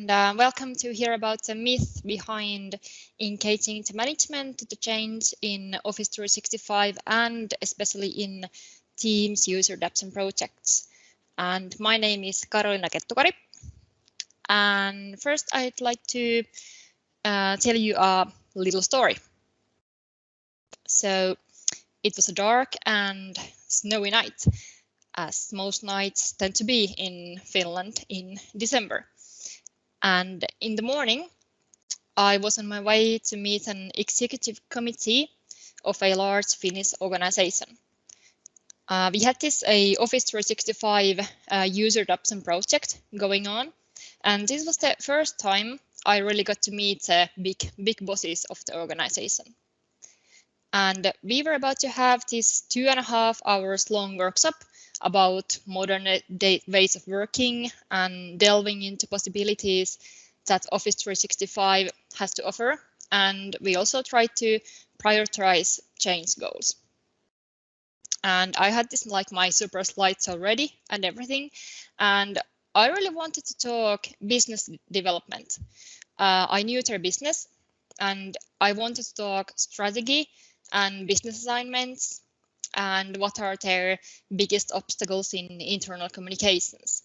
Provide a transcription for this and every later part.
and welcome to hear about the myth behind engaging the management to the change in Office 365 and especially in Teams user adoption projects. And my name is Karoliina Kettukari. And first I'd like to tell you a little story. So it was a dark and snowy night, as most nights tend to be in Finland in December. And in the morning, I was on my way to meet an executive committee of a large Finnish organization. We had this Office 365 user adoption project going on, and this was the first time I really got to meet the big bosses of the organization. And we were about to have this 2.5 hours long workshop about modern ways of working and delving into possibilities that Office 365 has to offer. And we also tried to prioritize change goals. And I had this like my super slides already and everything. And I really wanted to talk business development. I knew their business and I wanted to talk strategy and business assignments and what are their biggest obstacles in internal communications.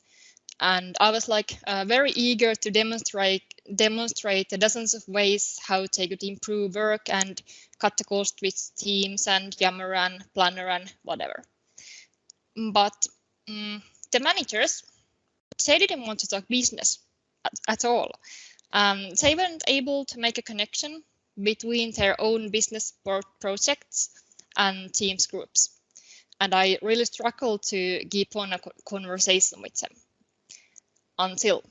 And I was like very eager to demonstrate the dozens of ways how they could improve work and cut the cost with Teams and Yammer and Planner and whatever. But the managers, they didn't want to talk business at all. They weren't able to make a connection between their own business projects and Teams groups. And I really struggled to keep on a conversation with them until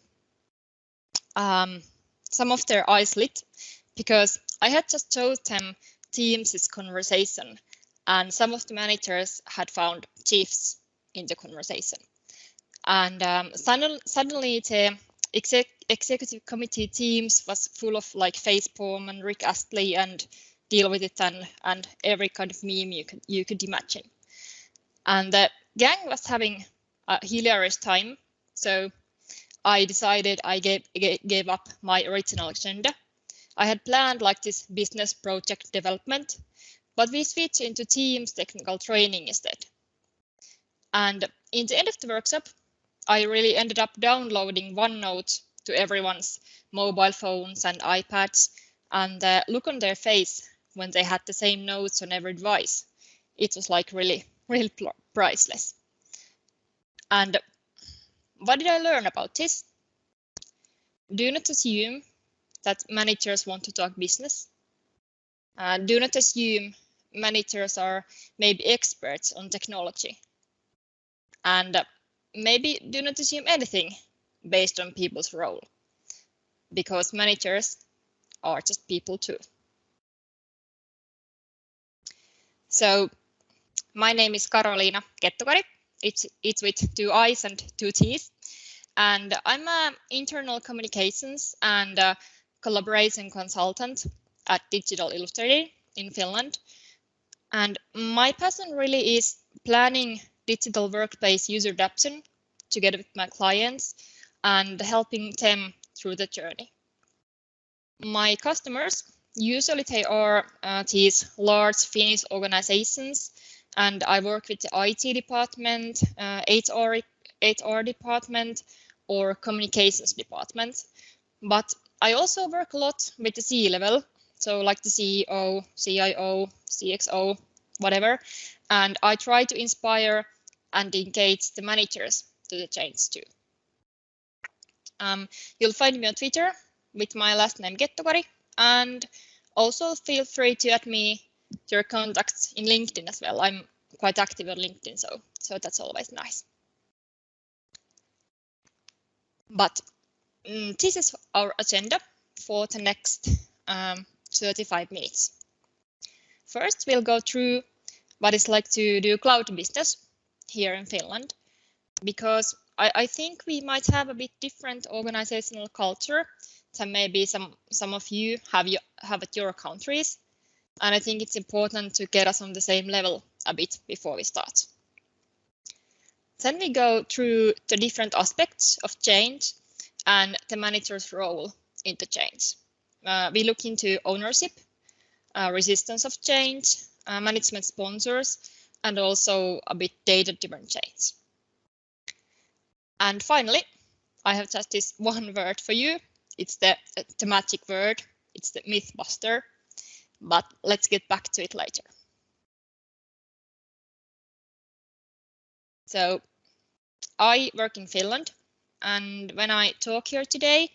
some of their eyes lit, because I had just showed them Teams' conversation and some of the managers had found GIFs in the conversation. And suddenly the executive committee Teams was full of like facepalm and Rick Astley and deal with it and every kind of meme you could imagine. And the gang was having a hilarious time. So I decided I gave up my original agenda. I had planned like this business project development, but we switched into Teams technical training instead. And in the end of the workshop, I really ended up downloading OneNote to everyone's mobile phones and iPads, and the look on their face when they had the same notes on every device, it was like really priceless. And what did I learn about this? Do not assume that managers want to talk business. Do not assume managers are maybe experts on technology. And maybe do not assume anything based on people's role, because managers are just people too. So my name is Karoliina Kettukari. It's with 2 I's and 2 T's. And I'm an internal communications and collaboration consultant at Digital Illustrator in Finland. And my passion really is planning digital workplace user adoption together with my clients and helping them through the journey. My customers, usually they are these large Finnish organizations, and I work with the IT department, HR department, or communications department. But I also work a lot with the C-level, so like the CEO, CIO, CXO, whatever. And I try to inspire and engage the managers to the change too. You'll find me on Twitter with my last name Kettukari, and also feel free to add me to your contacts in LinkedIn as well. I'm quite active on LinkedIn, so that's always nice. But this is our agenda for the next 35 minutes. First, we'll go through what it's like to do cloud business here in Finland, because I think we might have a bit different organizational culture than maybe some of you have at your countries. And I think it's important to get us on the same level a bit before we start. Then we go through the different aspects of change and the manager's role in the change. We look into ownership, resistance of change, management sponsors, and also a bit data-driven change. And finally, I have just this one word for you. It's the magic word. It's the myth buster. But let's get back to it later. So I work in Finland, and when I talk here today,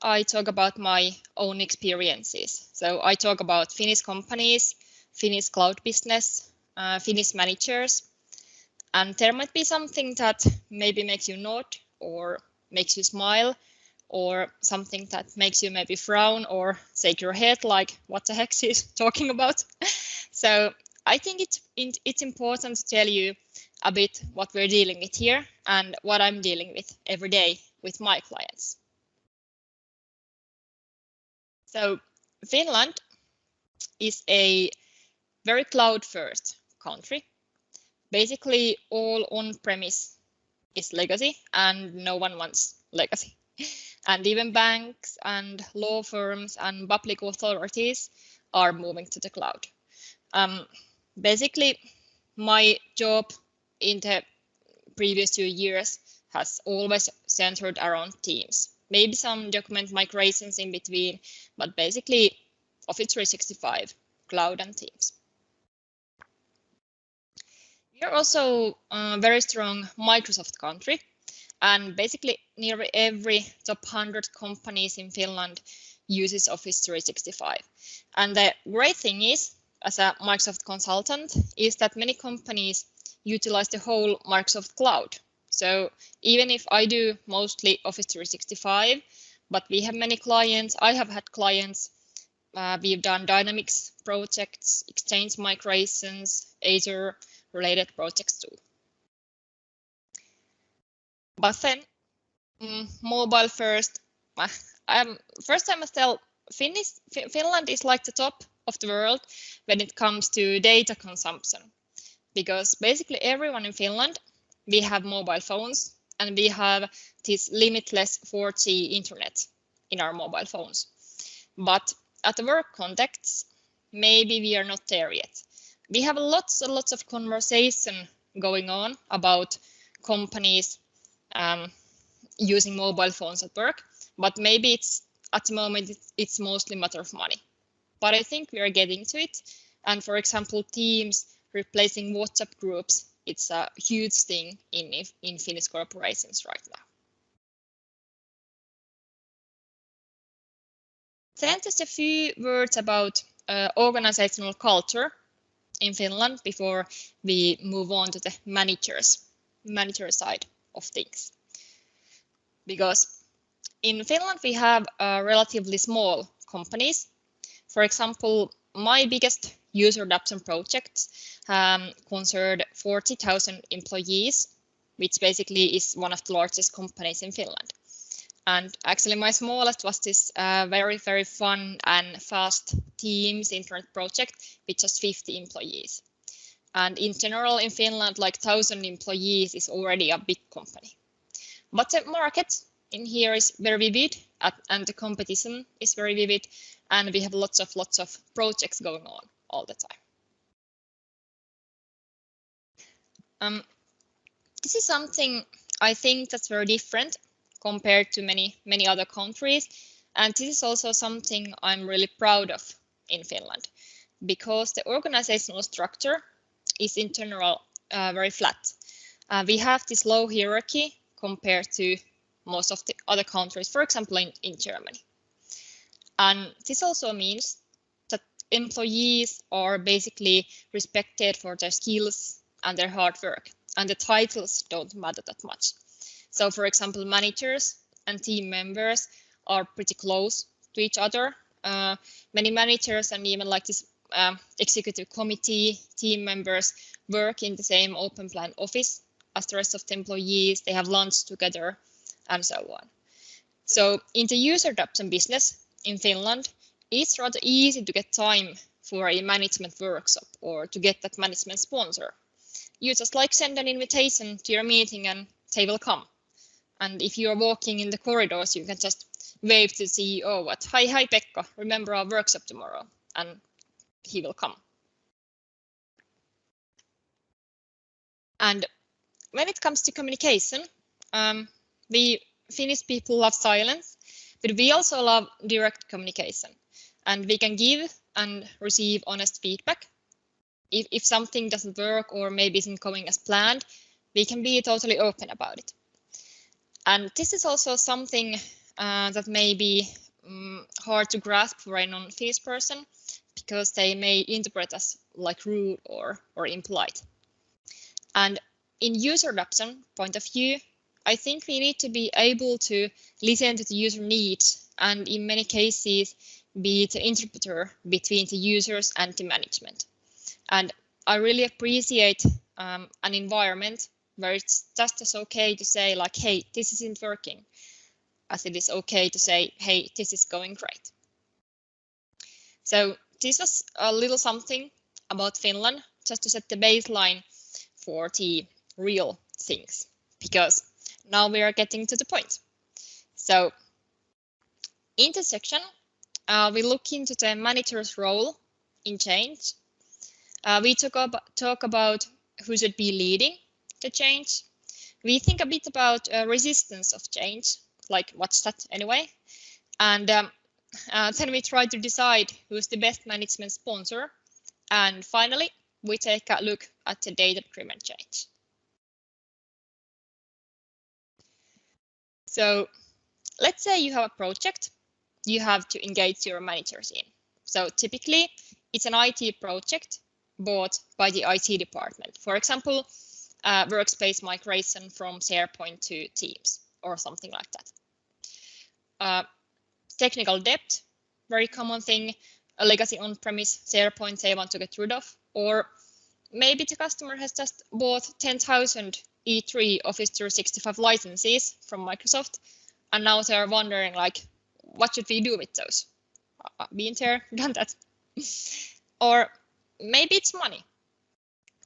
I talk about my own experiences. So I talk about Finnish companies, Finnish cloud business, Finnish managers, and there might be something that maybe makes you nod or makes you smile, or something that makes you maybe frown or shake your head like, what the heck is talking about? So I think it's important to tell you a bit what we're dealing with here and what I'm dealing with every day with my clients. So Finland is a very cloud-first country. Basically, all on-premise is legacy, and no one wants legacy. And even banks and law firms and public authorities are moving to the cloud. Basically, my job in the previous 2 years has always centered around teams. Maybe some document migrations in between, but basically Office 365, cloud and teams. We are also a very strong Microsoft country, and basically nearly every top 100 companies in Finland uses Office 365. And the great thing is, as a Microsoft consultant, is that many companies utilize the whole Microsoft cloud. So even if I do mostly Office 365, but we have many clients, I have had clients, we've done Dynamics projects, Exchange migrations, Azure related projects too. But then mobile first, first I must tell, Finland is like the top of the world when it comes to data consumption, because basically everyone in Finland, we have mobile phones and we have this limitless 4G internet in our mobile phones. But at the work context, maybe we are not there yet. We have lots and lots of conversation going on about companies using mobile phones at work, but maybe it's at the moment it's mostly a matter of money. But I think we are getting to it. And for example, Teams replacing WhatsApp groups, it's a huge thing in Finnish corporations right now. Then just a few words about organizational culture in Finland before we move on to the manager side of things. Because in Finland we have relatively small companies. For example, my biggest user adoption project concerned 40,000 employees, which basically is one of the largest companies in Finland. And actually my smallest was this very, very fun and fast Teams internet project with just 50 employees. And in general in Finland, like 1,000 employees is already a big company. But the market in here is very vivid and the competition is very vivid, and we have lots of projects going on all the time. This is something I think that's very different compared to many other countries, and this is also something I'm really proud of in Finland, because the organizational structure is in general very flat. We have this low hierarchy compared to most of the other countries, for example in Germany. And this also means that employees are basically respected for their skills and their hard work, and the titles don't matter that much. So for example, managers and team members are pretty close to each other. Many managers and even like this executive committee team members work in the same open plan office as the rest of the employees. They have lunch together and so on. So in the user adoption business in Finland, it's rather easy to get time for a management workshop or to get that management sponsor. You just like send an invitation to your meeting and they will come. And if you are walking in the corridors, you can just wave to the CEO, what, hi, Pekka, remember our workshop tomorrow, and he will come. And when it comes to communication, we Finnish people love silence, but we also love direct communication. And we can give and receive honest feedback. If something doesn't work or maybe isn't going as planned, we can be totally open about it. And this is also something that may be hard to grasp for a non-Finnish person, because they may interpret as like rude or impolite. And in user adoption point of view, I think we need to be able to listen to the user needs and in many cases be the interpreter between the users and the management. And I really appreciate an environment where it's just as okay to say like, hey, this isn't working, as it is okay to say, hey, this is going great. So this was a little something about Finland, just to set the baseline for the real things, because now we are getting to the point. So in this section, we look into the manager's role in change. We talk about who should be leading the change. We think a bit about resistance of change, like what's that anyway? And then we try to decide who's the best management sponsor. And finally, we take a look at the data-driven change. So let's say you have a project you have to engage your managers in. So typically, it's an IT project bought by the IT department. For example, workspace migration from SharePoint to Teams or something like that. Technical debt, very common thing, a legacy on-premise SharePoint they want to get rid of, or maybe the customer has just bought 10,000 E3 Office 365 licenses from Microsoft, and now they are wondering like, what should we do with those? Been there, done that. Or maybe it's money.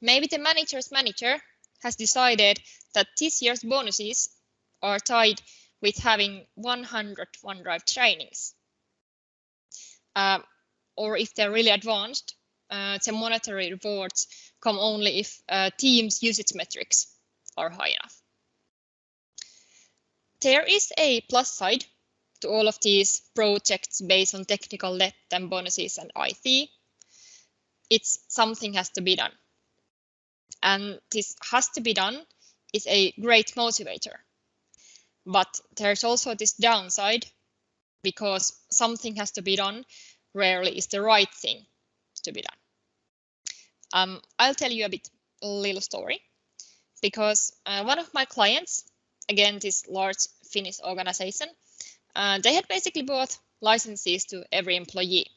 Maybe the manager's manager has decided that this year's bonuses are tied with having 100 OneDrive trainings. Or if they're really advanced, the monetary rewards come only if Teams usage metrics are high enough. There is a plus side to all of these projects based on technical debt and bonuses and IT. It's something has to be done. And this has to be done is a great motivator. But there's also this downside, because something has to be done rarely is the right thing to be done. I'll tell you a little story, because one of my clients, again, this large Finnish organization, they had basically bought licenses to every employee.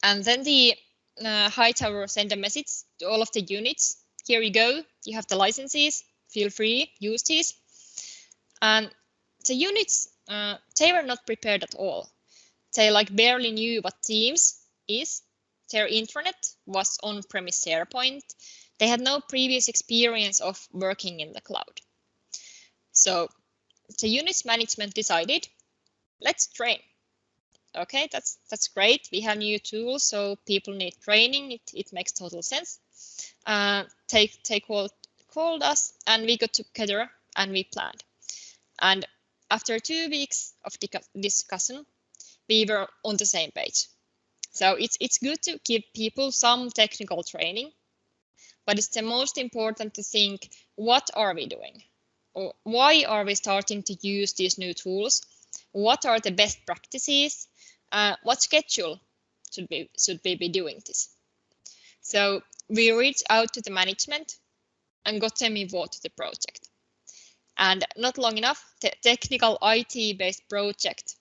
And then the Hightower sent a message to all of the units. Here you go, you have the licenses, feel free, use these. And the units, they were not prepared at all. They like barely knew what Teams is. Their intranet was on-premise SharePoint. They had no previous experience of working in the cloud. So the unit's management decided, let's train. Okay, that's great. We have new tools, so people need training. It makes total sense. They called us, and we got together and we planned. And after 2 weeks of discussion, we were on the same page. So it's good to give people some technical training, but it's the most important to think, what are we doing? Or why are we starting to use these new tools? What are the best practices? What schedule should we be doing this? So we reached out to the management and got them involved to the project. And not long enough, the technical IT-based project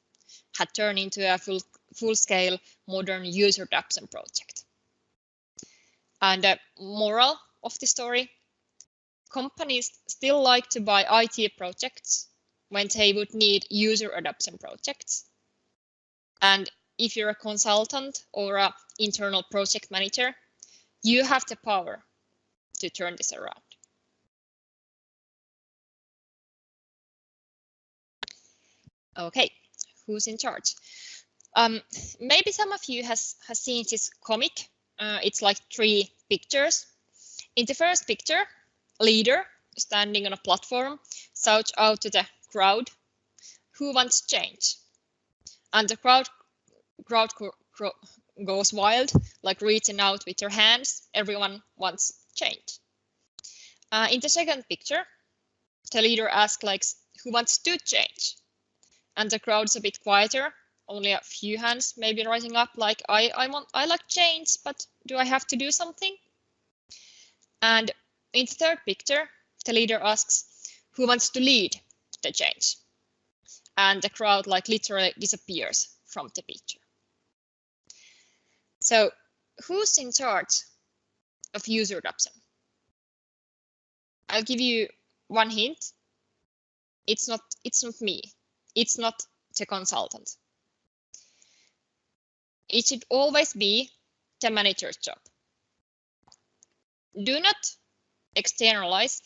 had turned into a full-scale modern user adoption project. And the moral of the story, companies still like to buy IT projects when they would need user adoption projects. And if you're a consultant or an internal project manager, you have the power to turn this around. Okay, who's in charge? Maybe some of you has seen this comic. It's like 3 pictures. In the first picture, leader standing on a platform shouts out to the crowd, "Who wants change?" And the crowd goes wild, like reaching out with their hands. Everyone wants change. In the second picture, the leader asks, like, "Who wants to change?" And the crowd's a bit quieter. Only a few hands maybe rising up, like, I like change, but do I have to do something? And in the third picture, the leader asks, "Who wants to lead the change?" And the crowd like literally disappears from the picture. So who's in charge of user adoption? I'll give you one hint. It's not me. It's not the consultant. It should always be the manager's job. Do not externalize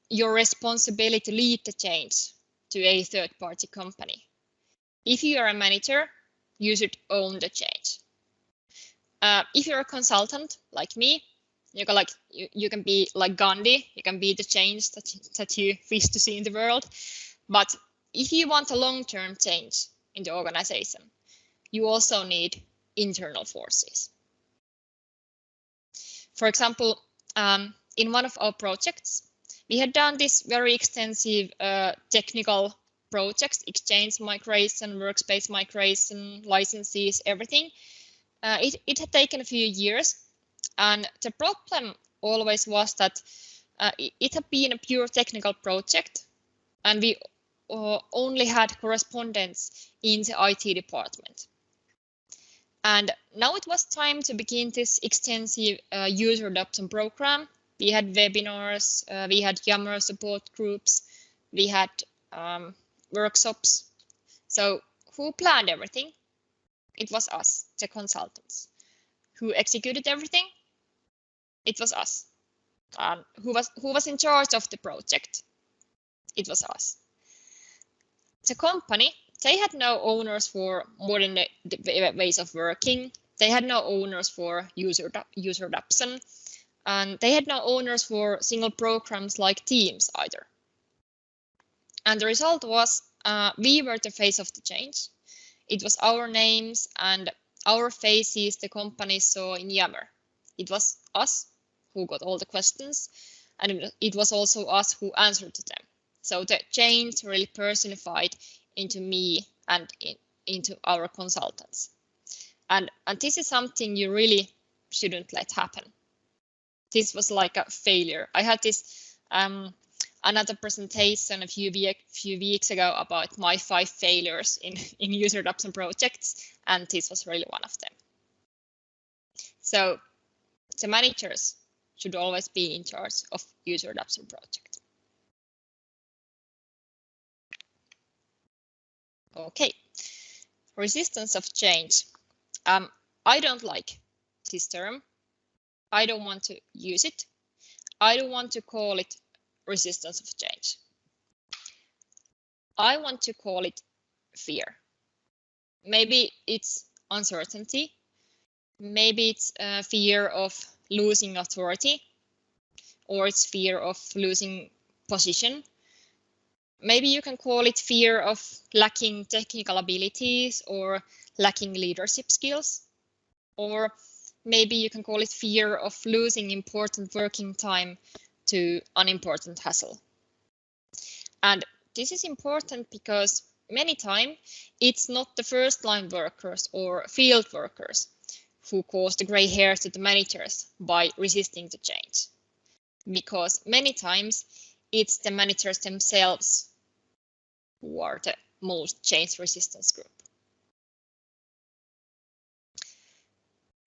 your responsibility to lead the change to a third-party company. If you are a manager, you should own the change. If you're a consultant like me, you can be like Gandhi. You can be the change that you wish to see in the world. But if you want a long-term change in the organization, you also need internal forces. For example, in one of our projects, we had done this very extensive technical projects, Exchange migration, workspace migration, licenses, everything. It had taken a few years, and the problem always was that it had been a pure technical project, and we only had correspondents in the IT department. And now it was time to begin this extensive user adoption program. We had webinars, we had Yammer support groups, we had workshops. So who planned everything? It was us, the consultants. Who executed everything? It was us. Who was in charge of the project? It was us. The company, they had no owners for modern ways of working. They had no owners for user adoption. And they had no owners for single programs like Teams either. And the result was we were the face of the change. It was our names and our faces the company saw in Yammer. It was us who got all the questions, and it was also us who answered to them. So the change really personified into me and into our consultants. And this is something you really shouldn't let happen. This was like a failure. I had this another presentation a few weeks ago about my 5 failures in user adoption projects, and this was really one of them. So the managers should always be in charge of user adoption project. Okay, resistance of change. I don't like this term. I don't want to use it. I don't want to call it resistance of change. I want to call it fear. Maybe it's uncertainty. Maybe it's fear of losing authority, or it's fear of losing position. Maybe you can call it fear of lacking technical abilities or lacking leadership skills, or maybe you can call it fear of losing important working time to unimportant hassle. And this is important because many times it's not the first line workers or field workers who cause the gray hair to the managers by resisting the change. Because many times it's the managers themselves who are the most change resistance group.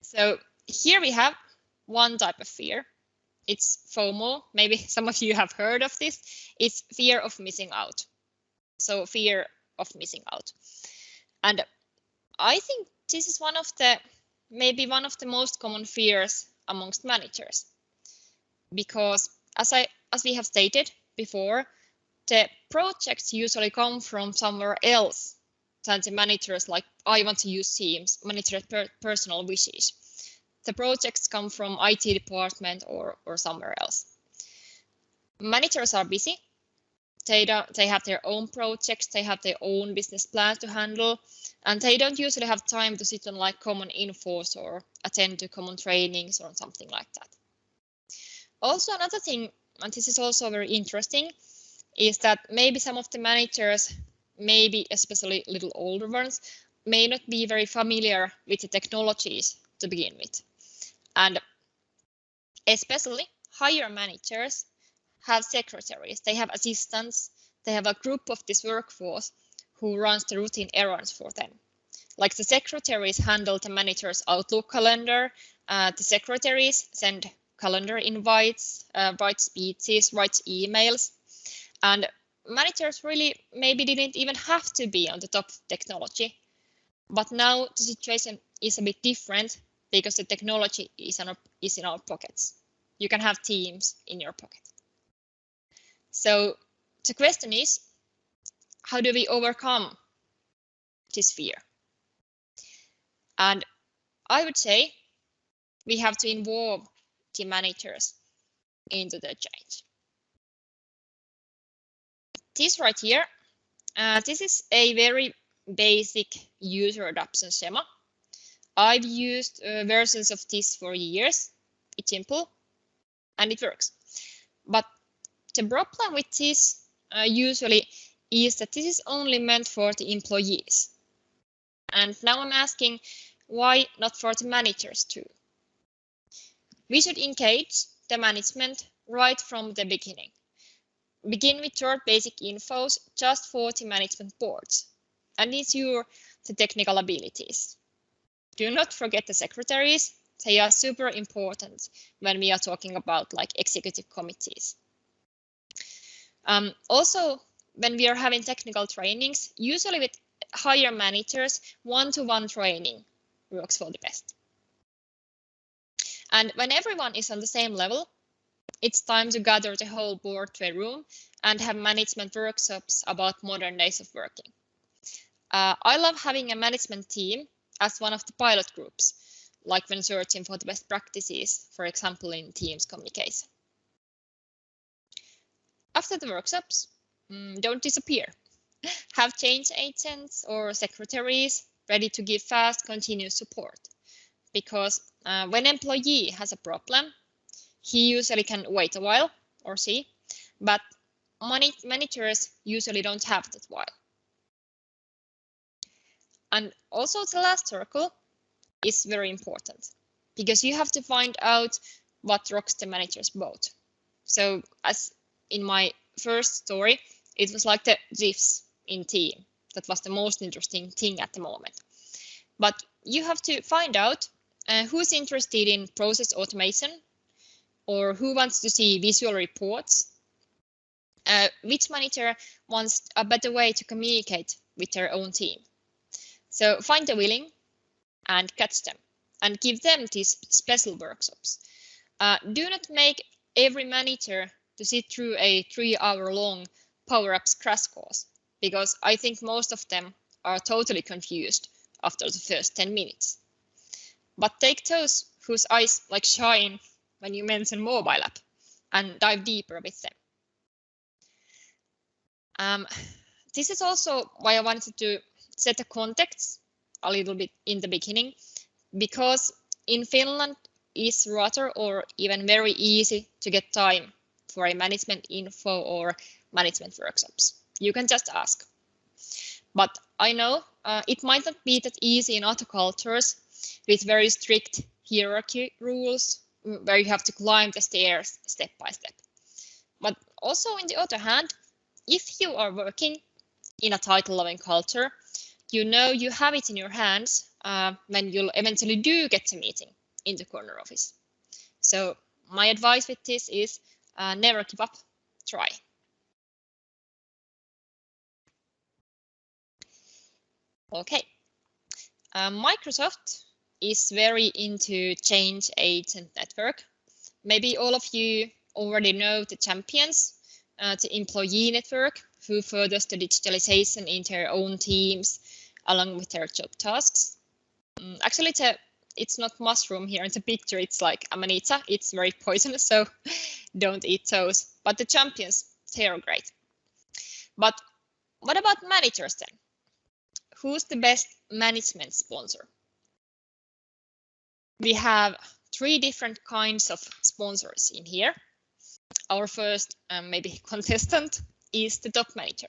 So here we have one type of fear. It's FOMO. Maybe some of you have heard of this. It's fear of missing out. So fear of missing out. And I think this is maybe one of the most common fears amongst managers. Because as we have stated before, the projects usually come from somewhere else than the managers, like I want to use Teams, manager personal wishes. The projects come from IT department or somewhere else. Managers are busy. They have their own projects, they have their own business plans to handle, and they don't usually have time to sit on like common infos or attend to common trainings or something like that. Also, another thing, and this is also very interesting, is that maybe some of the managers, maybe especially little older ones, may not be very familiar with the technologies to begin with. And especially higher managers have secretaries, they have assistants, they have a group of this workforce who runs the routine errands for them. Like the secretaries handle the manager's Outlook calendar, the secretaries send calendar invites, write speeches, write emails, and managers really maybe didn't even have to be on the top of technology. But now the situation is a bit different because the technology is in our pockets. You can have Teams in your pocket. So the question is, how do we overcome this fear? And I would say we have to involve the managers into the change. This right here, this is a very basic user adoption schema. I've used versions of this for years. It's simple and it works. But the problem with this usually is that this is only meant for the employees. And now I'm asking, why not for the managers too? We should engage the management right from the beginning. Begin with short basic infos just for the management boards and ensure the technical abilities. Do not forget the secretaries. They are super important when we are talking about like executive committees. Also, when we are having technical trainings, usually with higher managers, one-to-one training works for the best. And when everyone is on the same level, it's time to gather the whole board to a room and have management workshops about modern days of working. I love having a management team as one of the pilot groups, like when searching for the best practices, for example, in Teams communication. After the workshops, don't disappear. Have change agents or secretaries ready to give fast, continuous support. Because when an employee has a problem, he usually can wait a while or see, but managers usually don't have that while. And also the last circle is very important because you have to find out what rocks the manager's boat. So as in my first story, it was like the GIFs in team. That was the most interesting thing at the moment. But you have to find out who's interested in process automation or who wants to see visual reports, which manager wants a better way to communicate with their own team. So find the willing and catch them and give them these special workshops. Do not make every manager to sit through a 3-hour-long Power Apps crash course, because I think most of them are totally confused after the first 10 minutes. But take those whose eyes like shine when you mention mobile app and dive deeper with them. This is also why I wanted to set the context a little bit in the beginning, because in Finland it's rather or even very easy to get time for a management info or management workshops. You can just ask. But I know it might not be that easy in other cultures with very strict hierarchy rules where you have to climb the stairs step by step. But also on the other hand, if you are working in a title-loving culture, you know you have it in your hands when you'll eventually do get a meeting in the corner office. So my advice with this is never give up, try. Okay, Microsoft is very into change agent network. Maybe all of you already know the champions the employee network, who furthers the digitalization in their own teams along with their job tasks. Actually, it's not mushroom here in the picture. It's like amanita. It's very poisonous, so don't eat those. But the champions, they are great. But what about managers then? Who's the best management sponsor? We have 3 different kinds of sponsors in here. Our first maybe contestant is the top manager.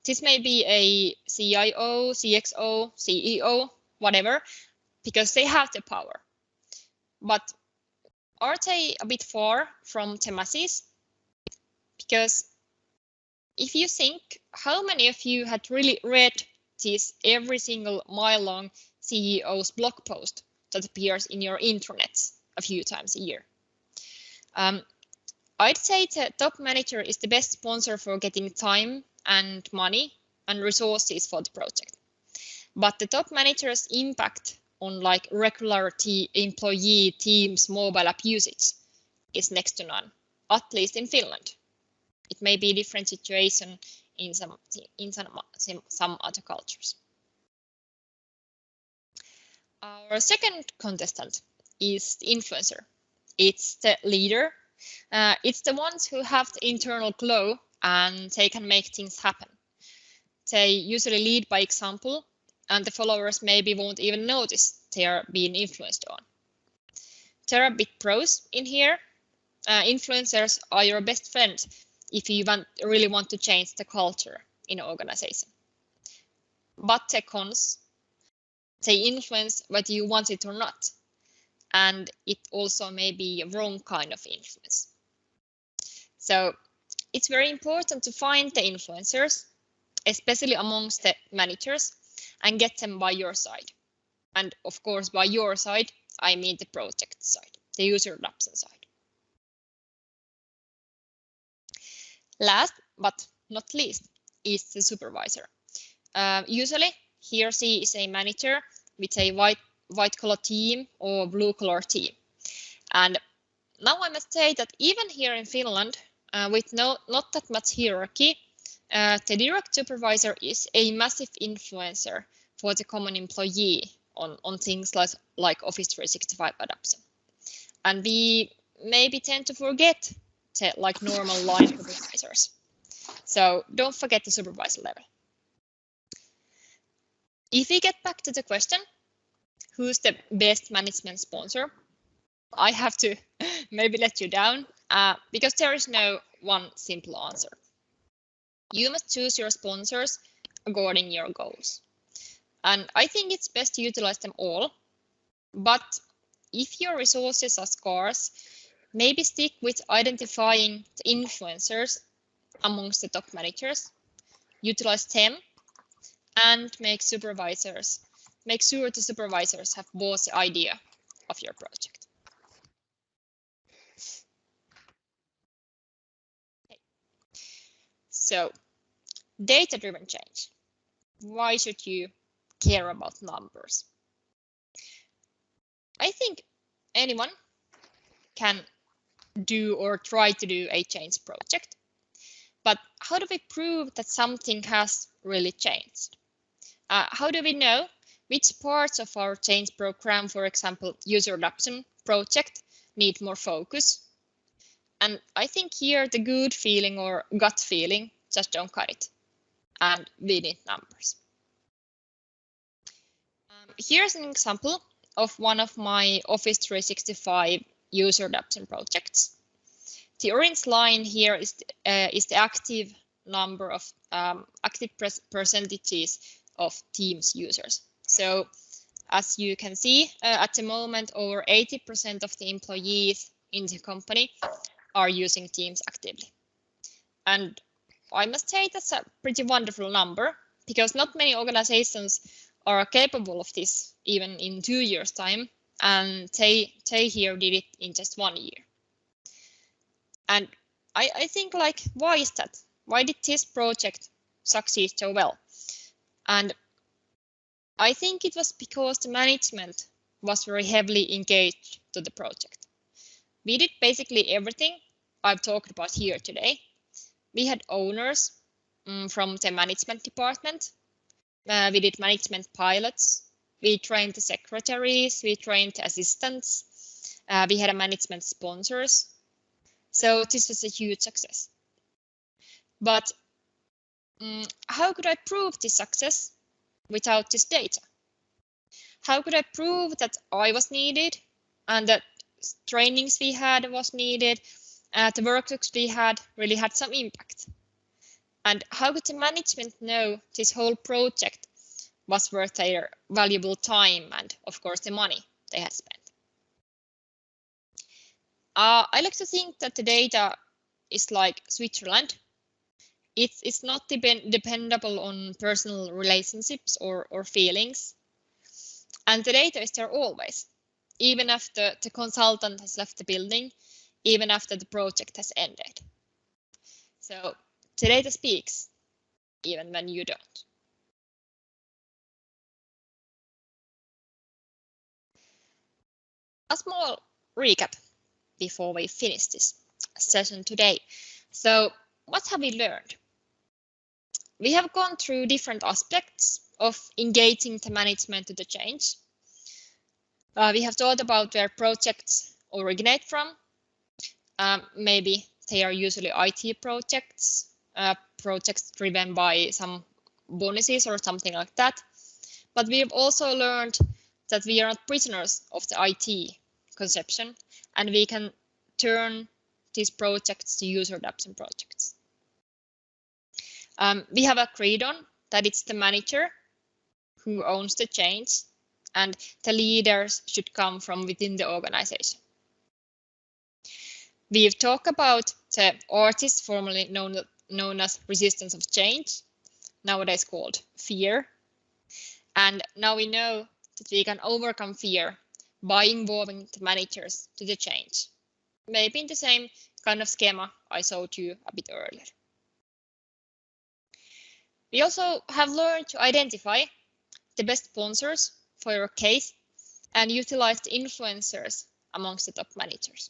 This may be a CIO, CXO, CEO, whatever, because they have the power. But are they a bit far from the masses? Because if you think, how many of you had really read this every single mile-long CEO's blog post that appears in your intranets a few times a year? I'd say the top manager is the best sponsor for getting time and money and resources for the project. But the top manager's impact on like regular employee teams mobile app usage is next to none, at least in Finland. It may be a different situation in some other cultures. Our second contestant is the influencer. It's the leader. It's the ones who have the internal glow and they can make things happen. They usually lead by example, and the followers maybe won't even notice they are being influenced on. There are big pros in here. Influencers are your best friend if you really want to change the culture in an organization. But the cons, they influence whether you want it or not. And it also may be a wrong kind of influence. So it's very important to find the influencers, especially amongst the managers, and get them by your side. And of course, by your side, I mean the project side, the user adoption side. Last but not least is the supervisor. Usually, he or she is a manager with a white collar team or blue collar team. And now I must say that even here in Finland, with not that much hierarchy, the direct supervisor is a massive influencer for the common employee on things like Office 365 adoption. And we maybe tend to forget the like normal line supervisors. So don't forget the supervisor level. If we get back to the question, who's the best management sponsor? I have to maybe let you down because there is no one simple answer. You must choose your sponsors according to your goals. And I think it's best to utilize them all. But if your resources are scarce, maybe stick with identifying the influencers amongst the top managers, utilize them, and make sure the supervisors have bought the idea of your project. Okay. So, data-driven change. Why should you care about numbers? I think anyone can do or try to do a change project. But how do we prove that something has really changed? How do we know which parts of our change program, for example, user adoption project, need more focus? And I think here the good feeling or gut feeling just don't cut it. And we need numbers. Here's an example of one of my Office 365 user adoption projects. The orange line here is the active number of active percentages of Teams users. So as you can see, at the moment, over 80% of the employees in the company are using Teams actively. And I must say that's a pretty wonderful number because not many organizations are capable of this even in 2 years' time. And they here did it in just 1 year. And I think like, why is that? Why did this project succeed so well? And I think it was because the management was very heavily engaged to the project. We did basically everything I've talked about here today. we had owners from the management department. We did management pilots. We trained the secretaries. We trained the assistants. We had a management sponsors. So this was a huge success. But how could I prove this success without this data? How could I prove that I was needed and that trainings we had was needed, the workshops we had really had some impact? And how could the management know this whole project was worth their valuable time and, of course, the money they had spent? I like to think that the data is like Switzerland. It's not dependable on personal relationships or feelings. And the data is there always, even after the consultant has left the building, even after the project has ended. So the data speaks, even when you don't. A small recap before we finish this session today. So what have we learned? We have gone through different aspects of engaging the management to the change. We have thought about where projects originate from. Maybe they are usually IT projects, projects driven by some bonuses or something like that. But we have also learned that we are not prisoners of the IT conception, and we can turn these projects to user adoption projects. We have agreed on that it's the manager who owns the change, and the leaders should come from within the organization. We've talked about the artist formerly known as resistance of change, nowadays called fear. And now we know that we can overcome fear by involving the managers to the change, maybe in the same kind of schema I showed you a bit earlier. We also have learned to identify the best sponsors for your case and utilize the influencers amongst the top managers.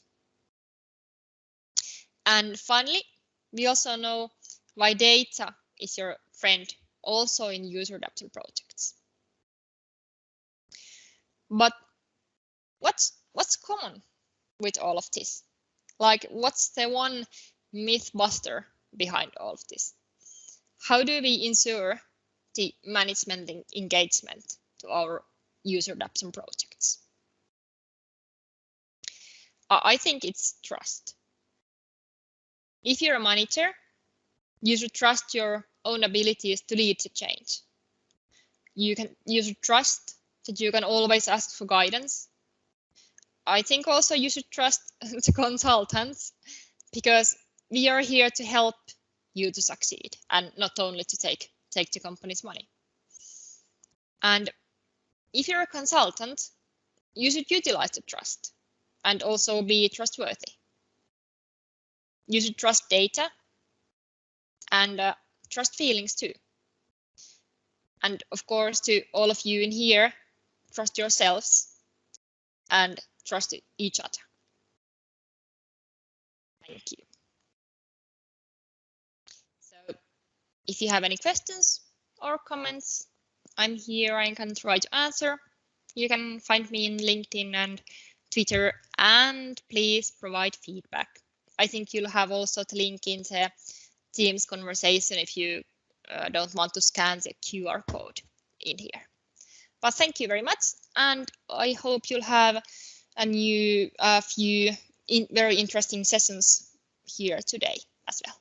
And finally, we also know why data is your friend also in user adoption projects. But what's common with all of this? Like, what's the one myth buster behind all of this? How do we ensure the management engagement to our user adoption projects? I think it's trust. If you're a manager, you should trust your own abilities to lead the change. You should trust that you can always ask for guidance. I think also you should trust the consultants, because we are here to help you to succeed and not only to take the company's money. And if you're a consultant, you should utilize the trust and also be trustworthy. You should trust data and trust feelings too. And of course, to all of you in here, trust yourselves and trust each other. Thank you. So if you have any questions or comments, I'm here. I can try to answer. You can find me in LinkedIn and Twitter, and please provide feedback. I think you'll have also the link in the Teams conversation if you don't want to scan the QR code in here. But thank you very much, and I hope you'll have a few very interesting sessions here today as well.